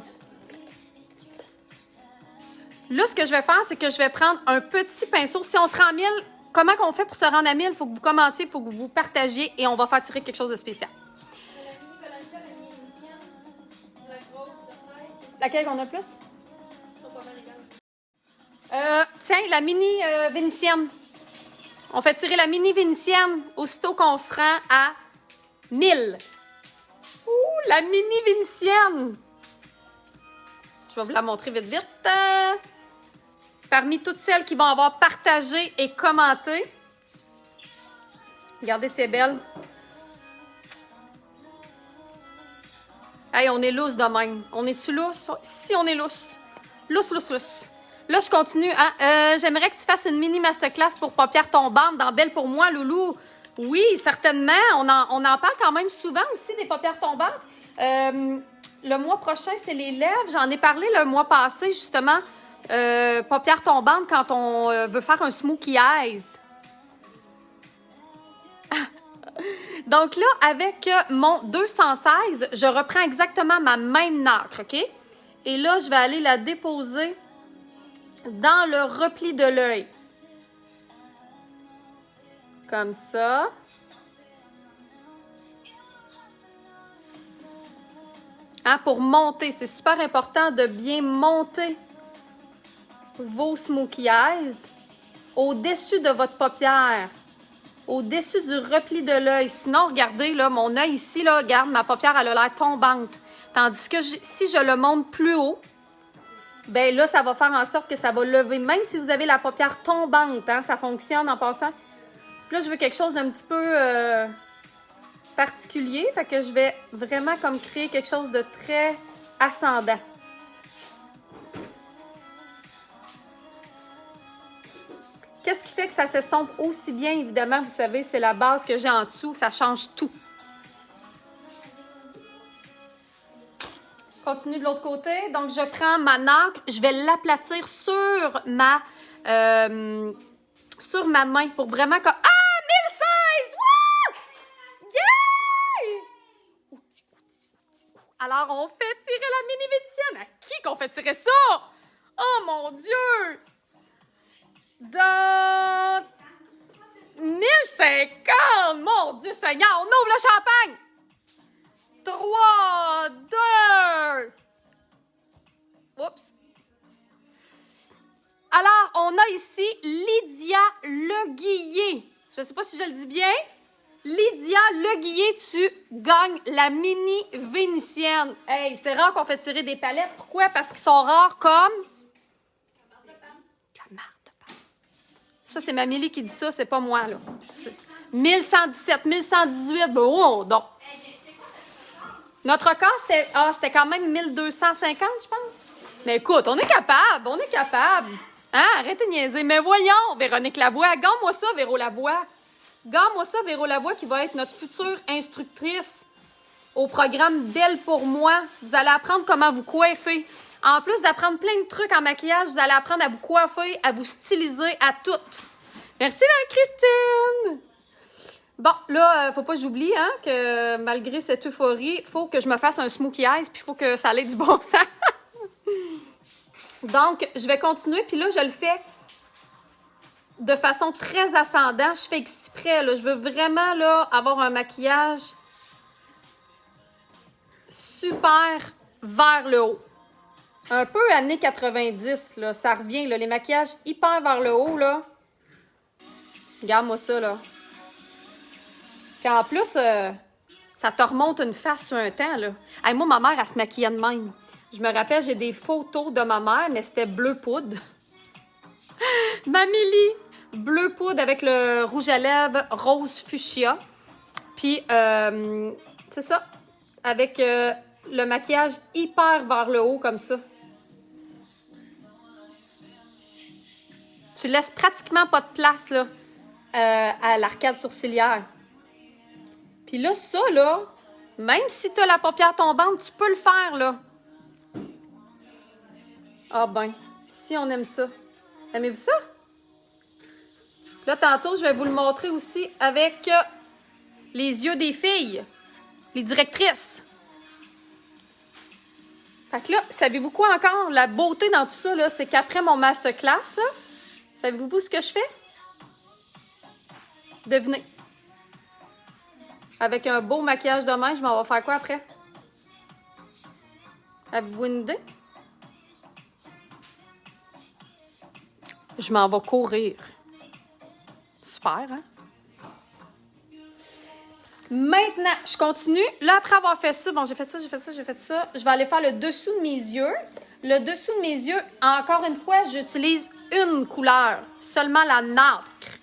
Là, ce que je vais faire, c'est que je vais prendre un petit pinceau. Si on se rend à 1000, comment qu'on fait pour se rendre à 1000? Il faut que vous commentiez, il faut que vous partagiez et on va faire tirer quelque chose de spécial. Laquelle qu'on a le plus? Tiens, la mini vénitienne. On fait tirer la mini vénitienne aussitôt qu'on se rend à 1000. Ouh, la mini vénitienne! Je vais vous la montrer vite, vite. Parmi toutes celles qui vont avoir partagé et commenté. Regardez, c'est belle. Hey, on est lousse de même. On est-tu lousse? Si, on est lousse. Lousse, lousse, lousse. Là, je continue. Hein? J'aimerais que tu fasses une mini masterclass pour paupières tombantes dans Belle pour moi, Loulou. Oui, certainement. On en parle quand même souvent aussi des paupières tombantes. Le mois prochain, c'est les lèvres. J'en ai parlé le mois passé, justement. Paupières tombantes quand on veut faire un smokey eyes. Donc là, avec mon 216, je reprends exactement ma même nacre, OK? Et là, je vais aller la déposer dans le repli de l'œil. Comme ça. Hein, pour monter, c'est super important de bien monter vos smokey eyes au-dessus de votre paupière, au-dessus du repli de l'œil. Sinon, regardez, là, mon œil ici, là, regarde, ma paupière, elle a l'air tombante. Tandis que si je le monte plus haut, ben là, ça va faire en sorte que ça va lever. Même si vous avez la paupière tombante, hein, ça fonctionne en passant. Puis là, je veux quelque chose d'un petit peu particulier. Fait que je vais vraiment comme créer quelque chose de très ascendant. Qu'est-ce qui fait que ça s'estompe aussi bien? Évidemment, vous savez, c'est la base que j'ai en dessous. Ça change tout. Continue de l'autre côté. Donc, je prends ma nacre. Je vais l'aplatir sur ma main pour vraiment... Ah! 1016! Wouh! Yeah! Alors, on fait tirer la mini vénitienne. À qui qu'on fait tirer ça? Oh, mon Dieu! Dans 1050! Mon Dieu Seigneur! On ouvre le champagne! 3, 2... Oups! Alors, on a ici Lydia Leguillet. Je ne sais pas si je le dis bien. Lydia Leguillet, tu gagnes la mini vénitienne. Hey, c'est rare qu'on fait tirer des palettes. Pourquoi? Parce qu'ils sont rares comme... La marde de pain. Ça, c'est Mamélie qui dit ça, c'est pas moi, là. 1117, 1118, ben oh, donc. Notre record, c'était quand même 1250, je pense. Mais écoute, on est capable, on est capable. Hein, arrêtez de niaiser. Mais voyons, Véronique Lavoie, gagne-moi ça, Véro Lavoie. Gagne-moi ça, Véro Lavoie, qui va être notre future instructrice au programme d'Elle pour moi. Vous allez apprendre comment vous coiffer. En plus d'apprendre plein de trucs en maquillage, vous allez apprendre à vous coiffer, à vous styliser, à toutes. Merci, Marie-Christine! Bon, là, faut pas que j'oublie, hein, que malgré cette euphorie, faut que je me fasse un smokey eyes, puis il faut que ça ait du bon sens. Donc, je vais continuer, puis là, je le fais de façon très ascendante. Je fais exprès, là. Je veux vraiment, là, avoir un maquillage super vers le haut. Un peu années 90, là. Ça revient, là. Les maquillages hyper vers le haut, là. Regarde-moi ça, là. Puis en plus, ça te remonte une face sur un temps, là. Hey, moi, ma mère, elle se maquillait de même. Je me rappelle, j'ai des photos de ma mère, mais c'était bleu poudre. Mamélie! Bleu poudre avec le rouge à lèvres rose fuchsia. Puis, c'est ça. Avec le maquillage hyper vers le haut, comme ça. Tu laisses pratiquement pas de place, là, à l'arcade sourcilière. Puis là, ça, là, même si tu as la paupière tombante, tu peux le faire, là. Ah ben, si on aime ça. Aimez-vous ça? Là, tantôt, je vais vous le montrer aussi avec les yeux des filles, les directrices. Fait que là, savez-vous quoi encore? La beauté dans tout ça, là, c'est qu'après mon masterclass, là, savez-vous ce que je fais? Devinez. Avec un beau maquillage de main, je m'en vais faire quoi après? Avez-vous une idée? Je m'en vais courir. Super, hein? Maintenant, je continue. Là, après avoir fait ça, bon, j'ai fait ça. Je vais aller faire le dessous de mes yeux. Le dessous de mes yeux, encore une fois, j'utilise une couleur, seulement la nacre.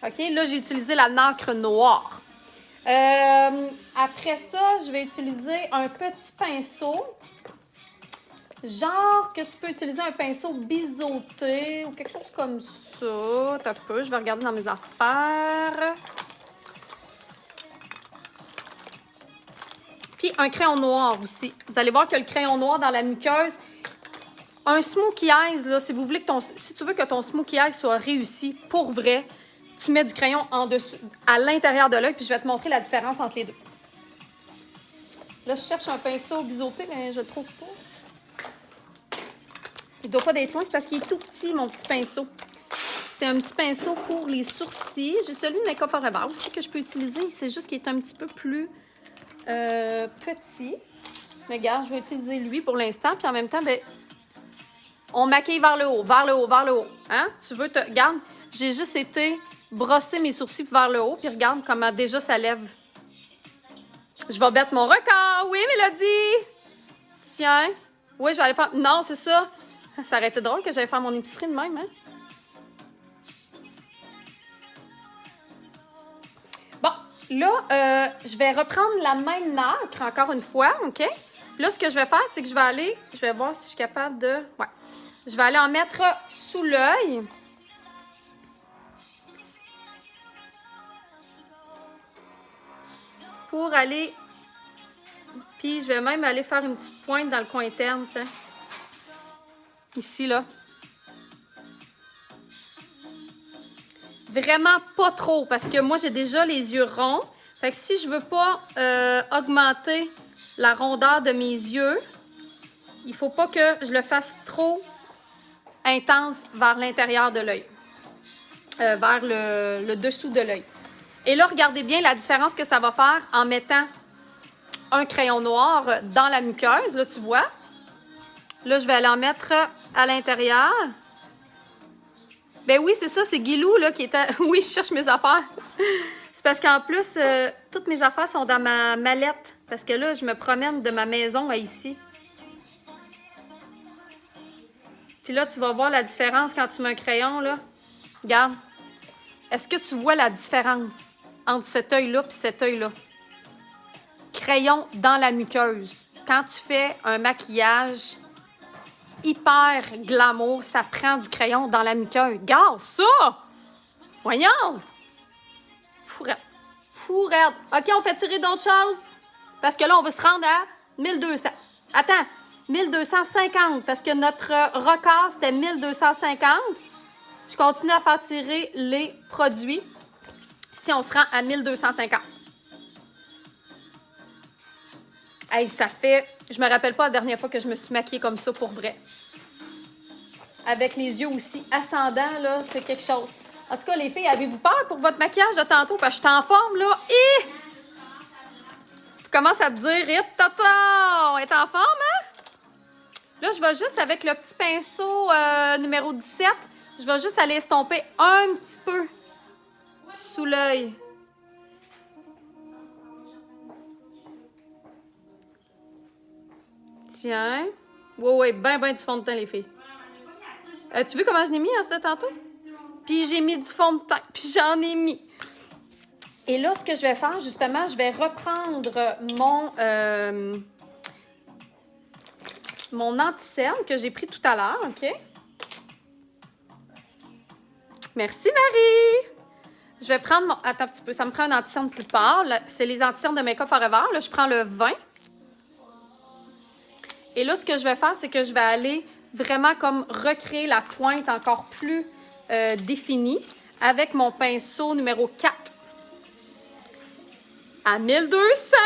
OK? Là, j'ai utilisé la nacre noire. Après ça, je vais utiliser un petit pinceau. Genre que tu peux utiliser un pinceau biseauté ou quelque chose comme ça. T'as peu, je vais regarder dans mes affaires. Puis un crayon noir aussi. Vous allez voir que le crayon noir dans la muqueuse, un smokey eyes, là, si tu veux que ton smokey eyes soit réussi pour vrai, tu mets du crayon en dessous, à l'intérieur de l'œil, puis je vais te montrer la différence entre les deux. Là, je cherche un pinceau biseauté, mais je le trouve pas. Il ne doit pas d'être loin, c'est parce qu'il est tout petit, mon petit pinceau. C'est un petit pinceau pour les sourcils. J'ai celui de Makeup Forever aussi que je peux utiliser. C'est juste qu'il est un petit peu plus petit. Mais regarde, je vais utiliser lui pour l'instant. Puis en même temps, ben, on maquille vers le haut, vers le haut, vers le haut. Hein? Tu veux te... Regarde, j'ai juste été brosser mes sourcils vers le haut. Puis regarde comment déjà ça lève. Je vais battre mon record. Oui, Mélodie! Tiens. Oui, je vais aller faire... Non, c'est ça. Ça aurait été drôle que j'aille faire mon épicerie de même, hein? Bon, là, je vais reprendre la même nacre encore une fois, OK? Là, ce que je vais faire, c'est que je vais voir si je suis capable de... Ouais. Je vais aller en mettre sous l'œil. Pour aller... Puis, je vais même aller faire une petite pointe dans le coin interne, tiens. Ici, là. Vraiment pas trop, parce que moi, j'ai déjà les yeux ronds. Fait que si je veux pas augmenter la rondeur de mes yeux, il faut pas que je le fasse trop intense vers l'intérieur de l'œil. Vers le dessous de l'œil. Et là, regardez bien la différence que ça va faire en mettant un crayon noir dans la muqueuse. Là, tu vois. Là, je vais aller en mettre à l'intérieur. Ben oui, c'est ça, c'est Guilou, là, qui était... Oui, je cherche mes affaires. C'est parce qu'en plus, toutes mes affaires sont dans ma mallette. Parce que là, je me promène de ma maison à ici. Puis là, tu vas voir la différence quand tu mets un crayon, là. Regarde. Est-ce que tu vois la différence entre cet œil-là et cet œil-là? Crayon dans la muqueuse. Quand tu fais un maquillage hyper glamour, ça prend du crayon dans la muqueuse. Regarde ça! Voyons! Fourette. Fourette. OK, on fait tirer d'autres choses? Parce que là, on va se rendre à 1200. Attends, 1250, parce que notre record, c'était 1250. Je continue à faire tirer les produits si on se rend à 1250. Hey, ça fait... Je me rappelle pas la dernière fois que je me suis maquillée comme ça pour vrai. Avec les yeux aussi ascendants, là, c'est quelque chose. En tout cas, les filles, avez-vous peur pour votre maquillage de tantôt? Parce que je suis en forme, là. Et... Tu commences à te dire, on est en forme, hein? Là, je vais juste, avec le petit pinceau numéro 17, je vais juste aller estomper un petit peu sous l'œil. Tiens. Ouais, ben du fond de teint, les filles. Tu veux comment je l'ai mis, hein, ça, tantôt? Puis j'ai mis du fond de teint, puis j'en ai mis. Et là, ce que je vais faire, justement, je vais reprendre mon anti-cerne que j'ai pris tout à l'heure, OK? Merci, Marie! Je vais prendre mon... Attends un petit peu, ça me prend un anti-cerne plus pâle. C'est les anti-cernes de Make Up Forever. Là, je prends le 20. Et là, ce que je vais faire, c'est que je vais aller vraiment comme recréer la pointe encore plus définie avec mon pinceau numéro 4. À 1200!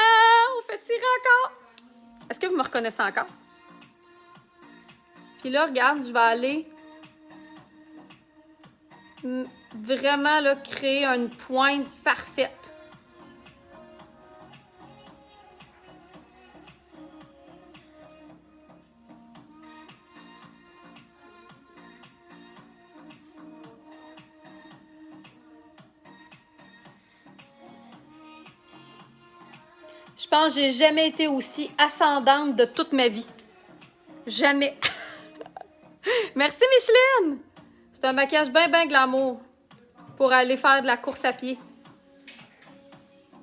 On fait tirer encore! Est-ce que vous me reconnaissez encore? Puis là, regarde, je vais aller vraiment là, créer une pointe parfaite. Je pense que j'ai jamais été aussi ascendante de toute ma vie. Jamais. Merci, Micheline! C'est un maquillage bien glamour pour aller faire de la course à pied.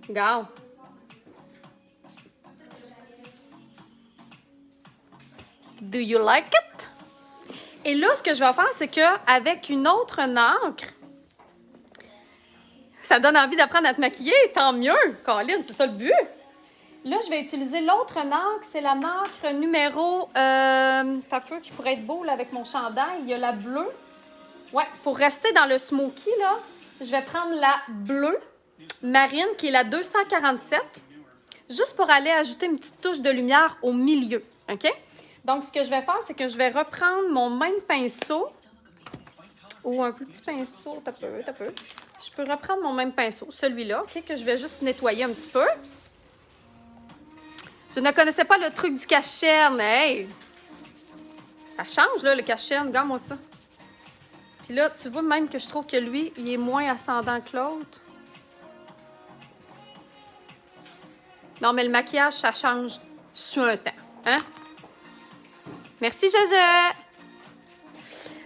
Regarde. Do you like it? Et là, ce que je vais faire, c'est qu'avec une autre encre, ça donne envie d'apprendre à te maquiller, tant mieux. Colin, c'est ça le but. Là, je vais utiliser l'autre encre. C'est la encre numéro... T'as peu qui pourrait être beau là, avec mon chandail. Il y a la bleue. Ouais, pour rester dans le smoky, là, je vais prendre la bleue marine, qui est la 247, juste pour aller ajouter une petite touche de lumière au milieu. OK? Donc, ce que je vais faire, c'est que je vais reprendre mon même pinceau, ou un plus petit pinceau, t'as peu. Je peux reprendre mon même pinceau, celui-là, OK, que je vais juste nettoyer un petit peu. Je ne connaissais pas le truc du cache-cerne. Hey! Ça change, là, le cache-cerne. Regarde-moi ça. Puis là, tu vois même que je trouve que lui, il est moins ascendant que l'autre. Non, mais le maquillage, ça change sur un temps. Hein? Merci, Jaja!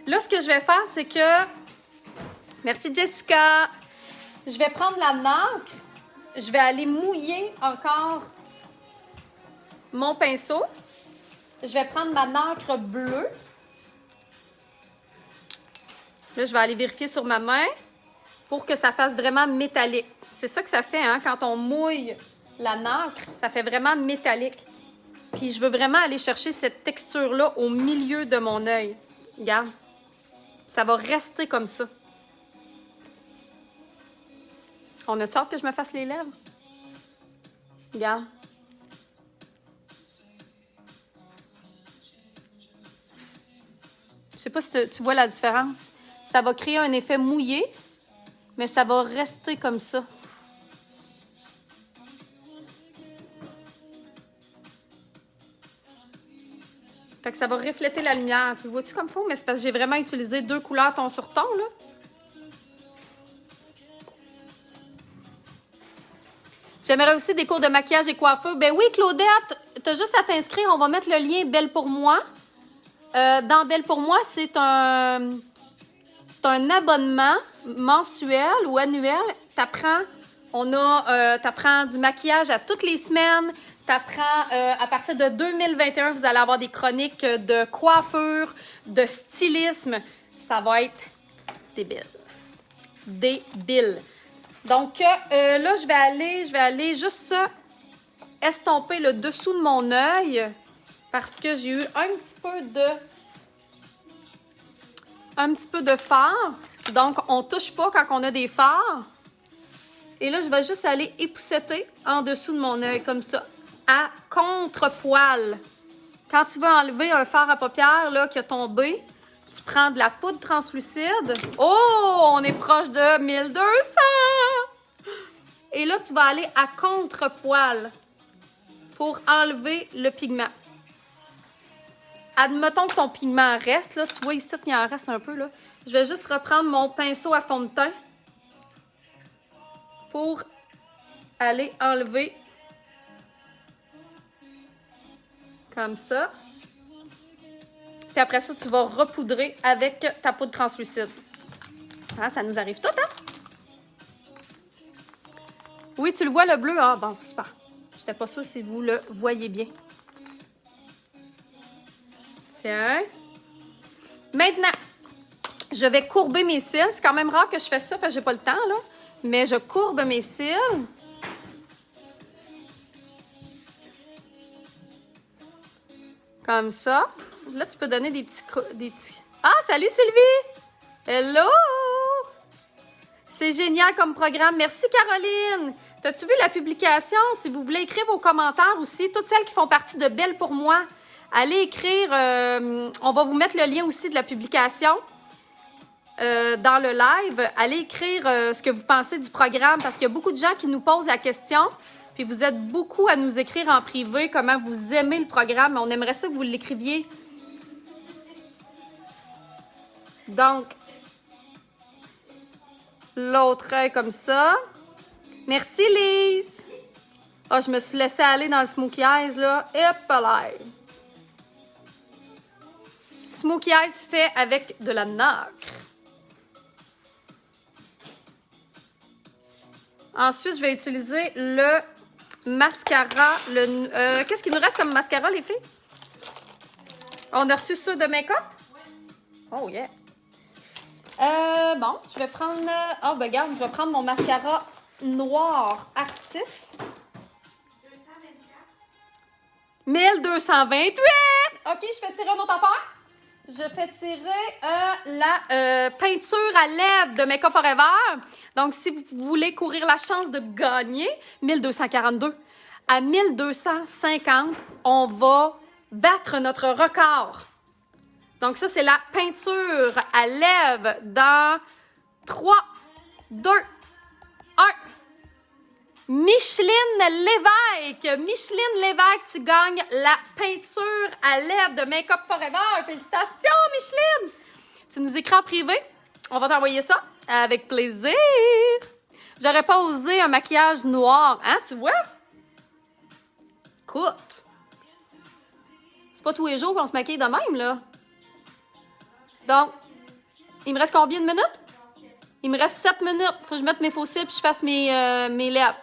Là, ce que je vais faire, c'est que... Merci, Jessica! Je vais prendre la nacre. Je vais aller mouiller encore mon pinceau. Je vais prendre ma nacre bleue. Là, je vais aller vérifier sur ma main pour que ça fasse vraiment métallique. C'est ça que ça fait, hein, quand on mouille la nacre, ça fait vraiment métallique. Puis je veux vraiment aller chercher cette texture-là au milieu de mon œil. Regarde. Ça va rester comme ça. On a de sorte que je me fasse les lèvres? Regarde. Je sais pas si tu vois la différence. Ça va créer un effet mouillé, mais ça va rester comme ça. Fait que ça va refléter la lumière. Tu le vois-tu comme il faut? Mais c'est parce que j'ai vraiment utilisé 2 couleurs ton sur ton, là. J'aimerais aussi des cours de maquillage et coiffure. Ben oui, Claudette, t'as juste à t'inscrire. On va mettre le lien Belle pour moi. Dans Belle pour moi, c'est un c'est un abonnement mensuel ou annuel. T'apprends du maquillage à toutes les semaines. T'apprends, à partir de 2021, vous allez avoir des chroniques de coiffure, de stylisme. Ça va être débile. Débile. Donc, là, je vais aller juste estomper le dessous de mon œil parce que j'ai eu un petit peu de fard. Donc, on touche pas quand on a des fards. Et là, je vais juste aller épousseter en dessous de mon œil comme ça, à contre-poil. Quand tu veux enlever un fard à paupières là, qui a tombé, tu prends de la poudre translucide. Oh, on est proche de 1200! Et là, tu vas aller à contre-poil pour enlever le pigment. Admettons que ton pigment reste, là, tu vois ici qu'il en reste un peu, là. Je vais juste reprendre mon pinceau à fond de teint pour aller enlever comme ça. Puis après ça, tu vas repoudrer avec ta poudre translucide. Ah, ça nous arrive tout, hein? Oui, tu le vois, le bleu? Ah, bon, super. J'étais pas sûre si vous le voyez bien. Tiens. Maintenant, je vais courber mes cils. C'est quand même rare que je fasse ça parce que j'ai pas le temps, là. Mais je courbe mes cils. Comme ça. Là, tu peux donner des petits... Ah, salut Sylvie! Hello! C'est génial comme programme. Merci Caroline! T'as-tu vu la publication? Si vous voulez écrire vos commentaires aussi, toutes celles qui font partie de Belle pour moi, allez écrire, on va vous mettre le lien aussi de la publication dans le live. Allez écrire ce que vous pensez du programme parce qu'il y a beaucoup de gens qui nous posent la question. Puis vous êtes beaucoup à nous écrire en privé comment vous aimez le programme. On aimerait ça que vous l'écriviez. Donc, l'autre œil comme ça. Merci Lise! Ah, je me suis laissée aller dans le Smokey Eyes là. Hop là! Smokey Eyes fait avec de la nacre. Ensuite, je vais utiliser le mascara. Qu'est-ce qu'il nous reste comme mascara, les filles? On a reçu ça de make-up? Oui. Oh, yeah. Bon, je vais prendre... Oh, ben regarde, je vais prendre mon mascara noir artiste. 1228! OK, je fais tirer une autre affaire. Je fais tirer la peinture à lèvres de Make Up Forever. Donc, si vous voulez courir la chance de gagner 1242, à 1250, on va battre notre record. Donc, ça, c'est la peinture à lèvres dans 3, 2, 1. Micheline Lévesque. Micheline Lévesque, tu gagnes la peinture à lèvres de Make Up Forever. Félicitations, Micheline! Tu nous écris en privé. On va t'envoyer ça avec plaisir. J'aurais pas osé un maquillage noir. Hein, tu vois? Écoute. C'est pas tous les jours qu'on se maquille de même, là. Donc, il me reste combien de minutes? Il me reste 7 minutes. Faut que je mette mes faux cils et je fasse mes lèvres.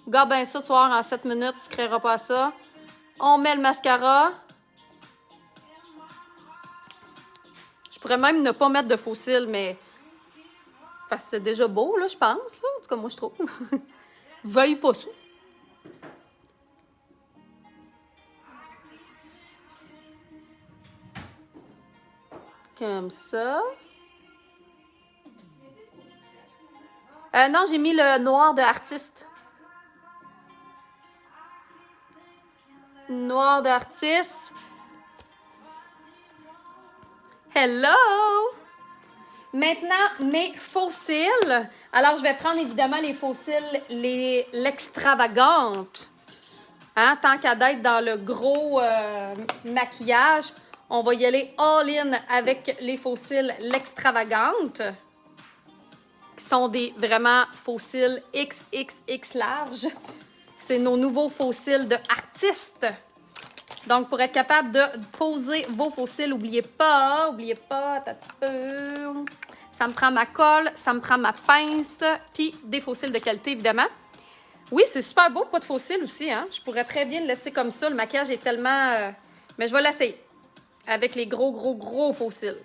Regarde bien ça, tu vois, en 7 minutes, tu ne créeras pas ça. On met le mascara. Je pourrais même ne pas mettre de faux cils, mais... Parce que c'est déjà beau, là, je pense. Là. En tout cas, moi, je trouve. Veuille pas ça. Comme ça. Non, j'ai mis le noir de artiste. Noir d'artiste. Hello! Maintenant, mes faux cils. Alors, je vais prendre évidemment les faux cils, l'extravagante. Hein? Tant qu'à d'être dans le gros maquillage, on va y aller all-in avec les faux cils, l'extravagante. Qui sont des vraiment faux cils XXX larges. C'est nos nouveaux faux cils de artiste. Donc, pour être capable de poser vos faux cils, n'oubliez pas, un petit peu, Ça me prend ma colle, ça me prend ma pince, puis des fossiles de qualité, évidemment. Oui, c'est super beau, pas de fossiles aussi, hein? Je pourrais très bien le laisser comme ça. Le maquillage est tellement... Mais je vais l'essayer. Avec les gros fossiles.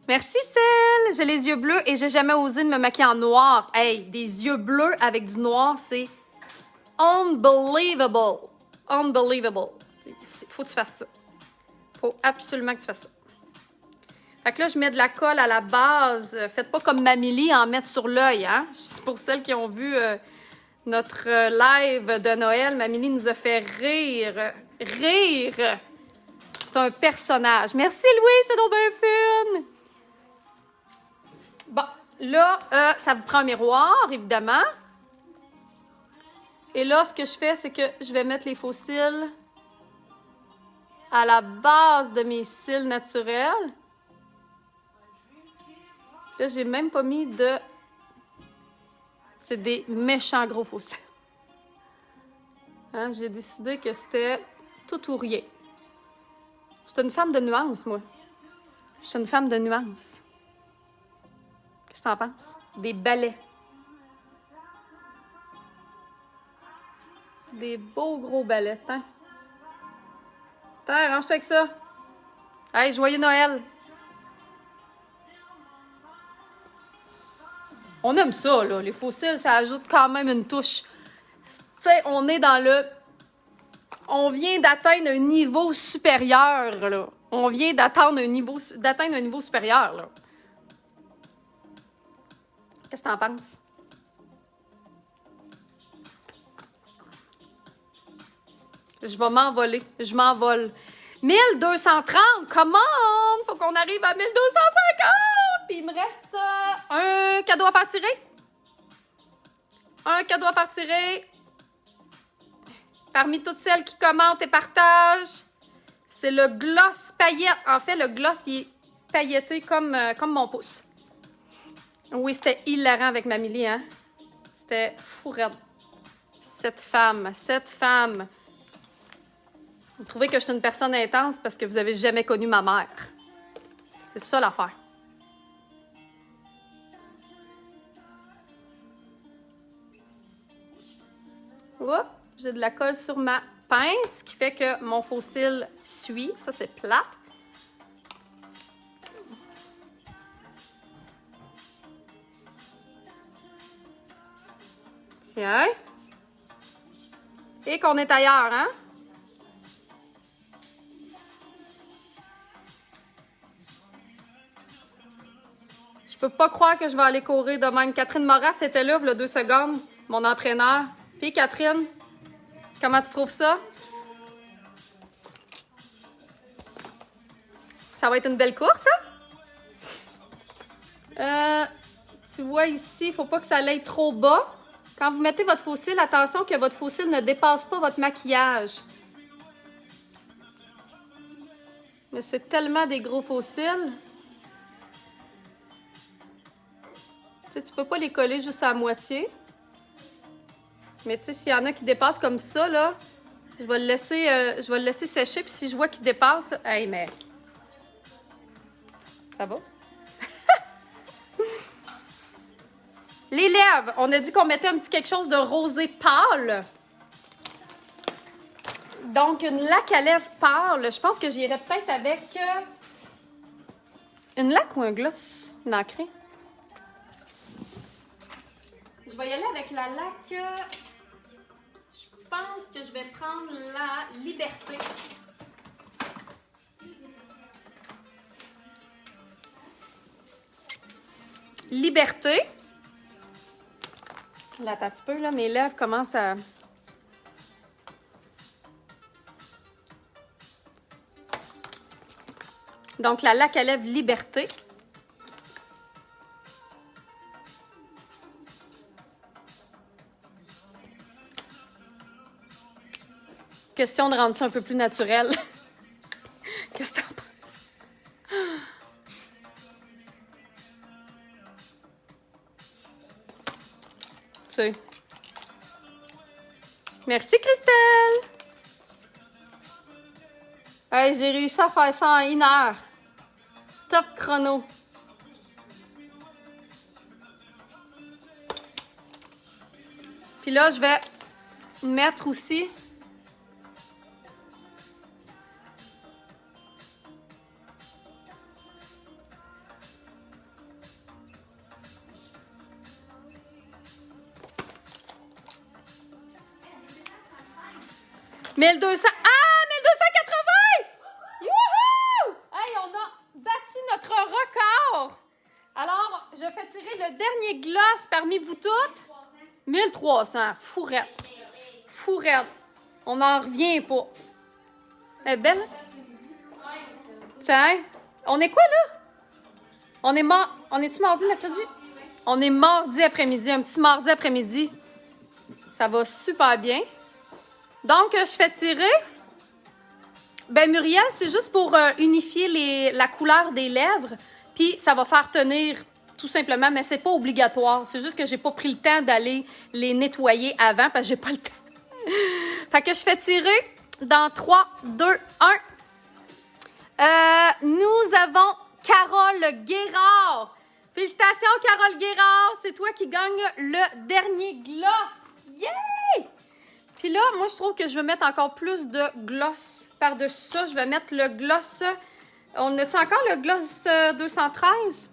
Merci, Celle! J'ai les yeux bleus et j'ai jamais osé de me maquiller en noir. Hey, des yeux bleus avec du noir, c'est unbelievable. Unbelievable. Faut que tu fasses ça. Faut absolument que tu fasses ça. Fait que là, je mets de la colle à la base. Faites pas comme Mamily, en mettre sur l'œil, hein? Pour celles qui ont vu notre live de Noël, Mamily nous a fait rire. Rire! C'est un personnage. Merci, Louis, c'est donc bien fun! Bon, là, ça vous prend un miroir, évidemment. Et là, ce que je fais, c'est que je vais mettre les faux cils à la base de mes cils naturels. Là, j'ai même pas mis de... C'est des méchants gros faux cils. Hein, j'ai décidé que c'était tout ou rien. Je suis une femme de nuances, moi. Je suis une femme de nuances. Qu'est-ce que t'en penses? Des balais. Des beaux gros balais. Tiens, range-toi avec ça. Hey, joyeux Noël! On aime ça, là. Les fossiles, ça ajoute quand même une touche. Tu sais, on est dans le... On vient d'atteindre un niveau supérieur, là. On vient d'atteindre un niveau supérieur, là. Qu'est-ce que t'en penses? Je vais m'envoler. Je m'envole. 1230! Come on! Faut qu'on arrive à 1250! Puis il me reste un cadeau à faire tirer. Un cadeau à faire tirer. Parmi toutes celles qui commentent et partagent, c'est le gloss paillette. En fait, le gloss, il est pailleté comme mon pouce. Oui, c'était hilarant avec Mamily, hein? C'était fou raide. Cette femme. Vous trouvez que je suis une personne intense parce que vous avez jamais connu ma mère. C'est ça l'affaire. Oups, j'ai de la colle sur ma pince, qui fait que mon faux cil suit. Ça, c'est plate. Tiens. Et qu'on est ailleurs, hein? Je peux pas croire que je vais aller courir de même. Catherine Moras était là, il y a 2 secondes, mon entraîneur. Puis Catherine, comment tu trouves ça? Ça va être une belle course, hein? Tu vois ici, il ne faut pas que ça aille trop bas. Quand vous mettez votre faux cil, attention que votre faux cil ne dépasse pas votre maquillage. Mais c'est tellement des gros faux cils. Tu sais, tu peux pas les coller juste à la moitié. Mais tu sais, s'il y en a qui dépassent comme ça, là, je vais le laisser sécher. Puis si je vois qu'il dépasse, hey, mais... Ça va? Les lèvres, on a dit qu'on mettait un petit quelque chose de rosé pâle. Donc, une laque à lèvres pâle. Je pense que j'irais peut-être avec une laque ou un gloss nacré. Je vais y aller avec la laque... Je pense que je vais prendre la Liberté. Liberté. Là, attends un petit peu, là, mes lèvres commencent à... Donc, la laque à lèvres Liberté. Question de rendre ça un peu plus naturel. Qu'est-ce que t'en penses? Tu sais. Merci, Christelle! Hey, j'ai réussi à faire ça en 1 heure. Top chrono. Puis là, je vais mettre aussi... $1200. Ah! 1280! Youhou! Hey, on a battu notre record! Alors, je fais tirer le dernier gloss parmi vous toutes. 1300. Fourette. Fourette. On n'en revient pas. Elle est belle? Tiens. On est quoi, là? On est-tu mardi, mercredi? On est mardi après-midi. Un petit mardi après-midi. Ça va super bien. Donc, je fais tirer. Ben, Muriel, c'est juste pour unifier la couleur des lèvres. Puis, ça va faire tenir tout simplement, mais c'est pas obligatoire. C'est juste que j'ai pas pris le temps d'aller les nettoyer avant parce que j'ai pas le temps. Fait que je fais tirer dans 3, 2, 1. Nous avons Carole Guérard. Félicitations, Carole Guérard. C'est toi qui gagne le dernier gloss. Yay! Puis là, moi, je trouve que je vais mettre encore plus de gloss par-dessus ça. Je vais mettre le gloss... On a-tu encore le gloss 213?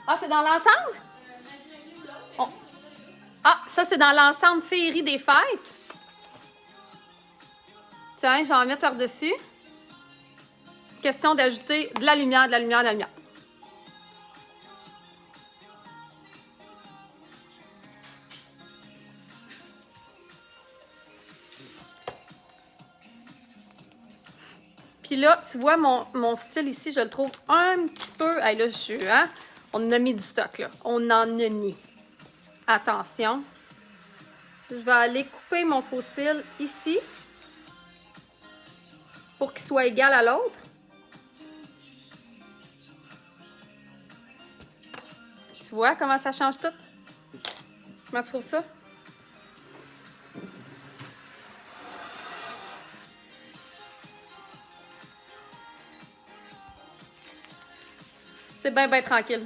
Ah, c'est dans l'ensemble? Ah, ça, c'est dans l'ensemble féerie des fêtes. Tiens, je vais en mettre par-dessus. Question d'ajouter de la lumière, de la lumière, de la lumière. Puis là, tu vois, mon style ici, je le trouve un petit peu... Hey, là, hein? On en a mis du stock, là. On en a mis. Attention. Je vais aller couper mon faux cil ici pour qu'il soit égal à l'autre. Tu vois comment ça change tout? Comment tu trouves ça? C'est bien, bien tranquille.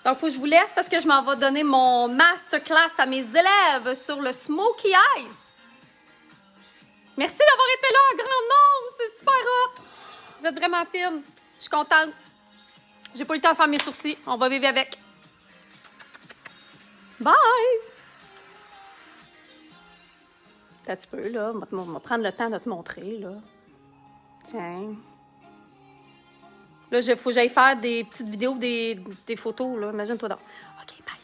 Donc, il faut que je vous laisse parce que je m'en vais donner mon masterclass à mes élèves sur le Smoky Eyes. Merci d'avoir été là en grand nombre. C'est super hot. Vous êtes vraiment fine. Je suis contente. J'ai pas eu le temps de faire mes sourcils. On va vivre avec. Bye! Un petit peu, là. On va prendre le temps de te montrer, là. Tiens. Là, il faut que j'aille faire des petites vidéos, des photos, là. Imagine-toi donc. OK, bye.